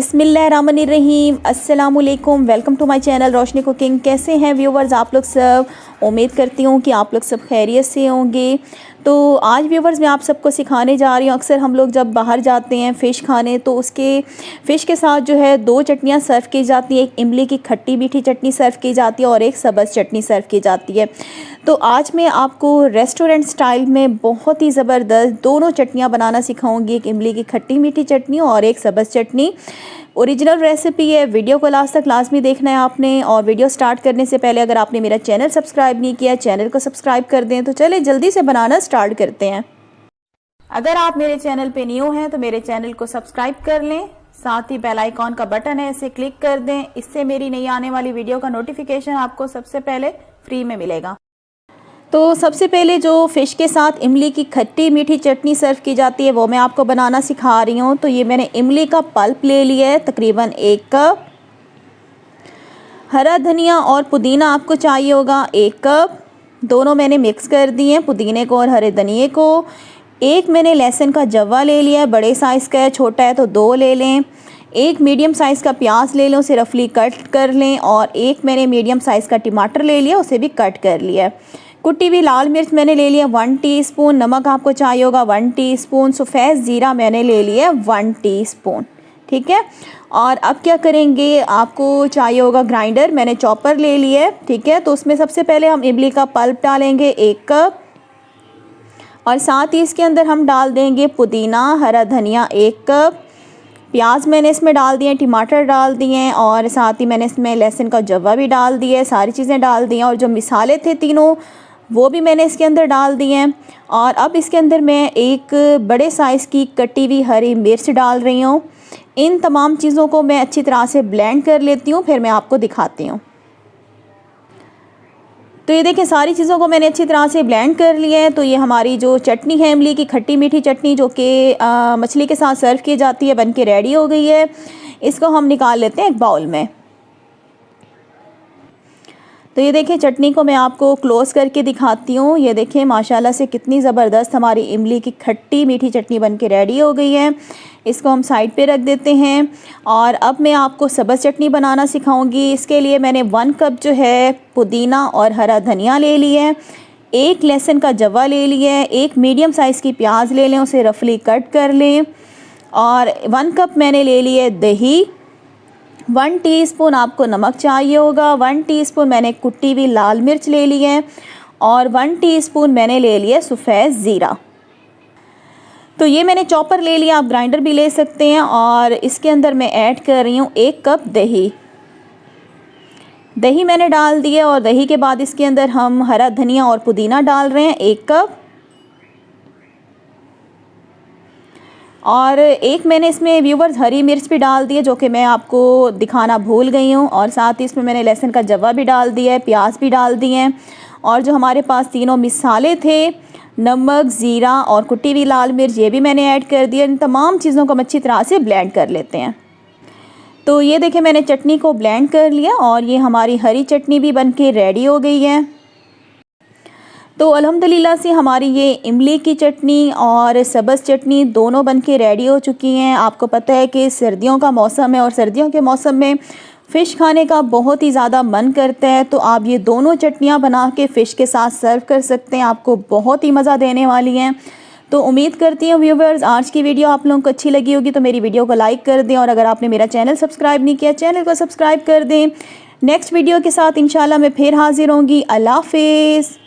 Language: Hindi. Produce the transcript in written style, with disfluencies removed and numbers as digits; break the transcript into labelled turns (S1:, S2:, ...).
S1: बिस्मिल्लाहिर्रहमानिर्रहीम, अस्सलामुअलैकुम। Welcome to my channel Roshni cooking. कैसे हैं व्यूवर्स आप लोग सब? उम्मीद करती हूँ कि आप लोग सब खैरियत से होंगे। तो आज व्यूवर्स मैं आप सबको सिखाने जा रही हूँ। अक्सर हम लोग जब बाहर जाते हैं फ़िश खाने तो उसके फ़िश के साथ जो है दो चटनियाँ सर्व की जाती हैं। एक इमली की खट्टी मीठी चटनी सर्व की जाती है और एक सब्ज़ चटनी सर्व की जाती है। तो आज मैं आपको रेस्टोरेंट स्टाइल में बहुत ही ज़बरदस्त दोनों चटनियाँ बनाना सिखाऊंगी। एक इमली की खट्टी मीठी चटनी और एक सब्ज़ चटनी। ओरिजिनल रेसिपी है, वीडियो को लास्ट तक लाजमी देखना है आपने। और वीडियो स्टार्ट करने से पहले अगर आपने मेरा चैनल सब्सक्राइब नहीं किया, चैनल को सब्सक्राइब कर दें। तो चले जल्दी से बनाना स्टार्ट करते हैं। अगर आप मेरे चैनल पे न्यू हैं तो मेरे चैनल को सब्सक्राइब कर लें, साथ ही बेल आइकॉन का बटन है इसे क्लिक कर दें। इससे मेरी नई आने वाली वीडियो का नोटिफिकेशन आपको सबसे पहले फ्री में मिलेगा। तो सबसे पहले जो फ़िश के साथ इमली की खट्टी मीठी चटनी सर्व की जाती है वो मैं आपको बनाना सिखा रही हूँ। तो ये मैंने इमली का पल्प ले लिया है तकरीबन 1 कप। हरा धनिया और पुदीना आपको चाहिए होगा 1 कप। दोनों मैंने मिक्स कर दिए हैं, पुदीने को और हरे धनिए को। एक मैंने लहसुन का जवा ले लिया है, बड़े साइज़ का है, छोटा है तो 2 ले लें। एक मीडियम साइज़ का प्याज ले लें, उसे रफली कट कर लें। और एक मैंने मीडियम साइज़ का टमाटर ले लिया, उसे भी कट कर लिया है। कुटी हुई लाल मिर्च मैंने ले लिया 1 टीस्पून। नमक आपको चाहिए होगा 1 टीस्पून। सफ़ेद ज़ीरा मैंने ले लिया 1 टीस्पून। ठीक है। और अब क्या करेंगे, आपको चाहिए होगा ग्राइंडर, मैंने चॉपर ले लिया है। ठीक है। तो उसमें सबसे पहले हम इमली का पल्प डालेंगे 1 कप और साथ ही इसके अंदर हम डाल देंगे पुदीना, हरा धनिया 1 कप। प्याज मैंने इसमें डाल दिए, टमाटर डाल दिए और साथ ही मैंने इसमें लहसुन का जवा भी डाल दिया। सारी चीज़ें डाल दी और जो मिसाले थे तीनों वो भी मैंने इसके अंदर डाल दिए हैं। और अब इसके अंदर मैं एक बड़े साइज़ की कटी हुई हरी मिर्च डाल रही हूँ। इन तमाम चीज़ों को मैं अच्छी तरह से ब्लेंड कर लेती हूँ, फिर मैं आपको दिखाती हूँ। तो ये देखिए सारी चीज़ों को मैंने अच्छी तरह से ब्लेंड कर लिया है। तो ये हमारी जो चटनी है इमली की खट्टी मीठी चटनी जो कि मछली के साथ सर्व की जाती है, बन के रेडी हो गई है। इसको हम निकाल लेते हैं एक बाउल में। तो ये देखिए चटनी को मैं आपको क्लोज़ करके दिखाती हूँ। ये देखिए माशाल्लाह से कितनी ज़बरदस्त हमारी इमली की खट्टी मीठी चटनी बन के रेडी हो गई है। इसको हम साइड पे रख देते हैं। और अब मैं आपको सब्ज़ चटनी बनाना सिखाऊंगी। इसके लिए मैंने 1 कप जो है पुदीना और हरा धनिया ले लिया है। एक लहसुन का जवा ले लिया है। एक मीडियम साइज़ की प्याज ले लें, उसे रफली कट कर लें। और 1 कप मैंने ले लिया दही। 1 टीस्पून आपको नमक चाहिए होगा। 1 टीस्पून मैंने कुटी हुई लाल मिर्च ले ली है और 1 टीस्पून मैंने ले लिया सफ़ेद ज़ीरा। तो ये मैंने चॉपर ले लिया, आप ग्राइंडर भी ले सकते हैं। और इसके अंदर मैं ऐड कर रही हूँ 1 कप दही। दही मैंने डाल दिया और दही के बाद इसके अंदर हम हरा धनिया और पुदीना डाल रहे हैं 1 कप। और एक मैंने इसमें व्यूवर्स हरी मिर्च भी डाल दी है जो कि मैं आपको दिखाना भूल गई हूँ। और साथ ही इसमें मैंने लहसुन का जवा भी डाल दिया है, प्याज भी डाल दिए हैं। और जो हमारे पास तीनों मिसाले थे, नमक, ज़ीरा और कुटी हुई लाल मिर्च, ये भी मैंने ऐड कर दिया। इन तमाम चीज़ों को हम अच्छी तरह से ब्लेंड कर लेते हैं। तो ये देखें मैंने चटनी को ब्लेंड कर लिया और ये हमारी हरी चटनी भी बन के रेडी हो गई है। तो अल्हम्दुलिल्लाह से हमारी ये इमली की चटनी और सब्ज़ चटनी दोनों बनके रेडी हो चुकी हैं। आपको पता है कि सर्दियों का मौसम है और सर्दियों के मौसम में फ़िश खाने का बहुत ही ज़्यादा मन करता है। तो आप ये दोनों चटनियाँ बना के फ़िश के साथ सर्व कर सकते हैं, आपको बहुत ही मज़ा देने वाली हैं। तो उम्मीद करती हूँ व्यूवर्स आज की वीडियो आप लोगों को अच्छी लगी होगी। तो मेरी वीडियो को लाइक कर दें और अगर आपने मेरा चैनल सब्सक्राइब नहीं किया, चैनल को सब्सक्राइब कर दें। नेक्स्ट वीडियो के साथ इंशाल्लाह मैं फिर हाज़िर होंगी। अल्लाह हाफ़िज़।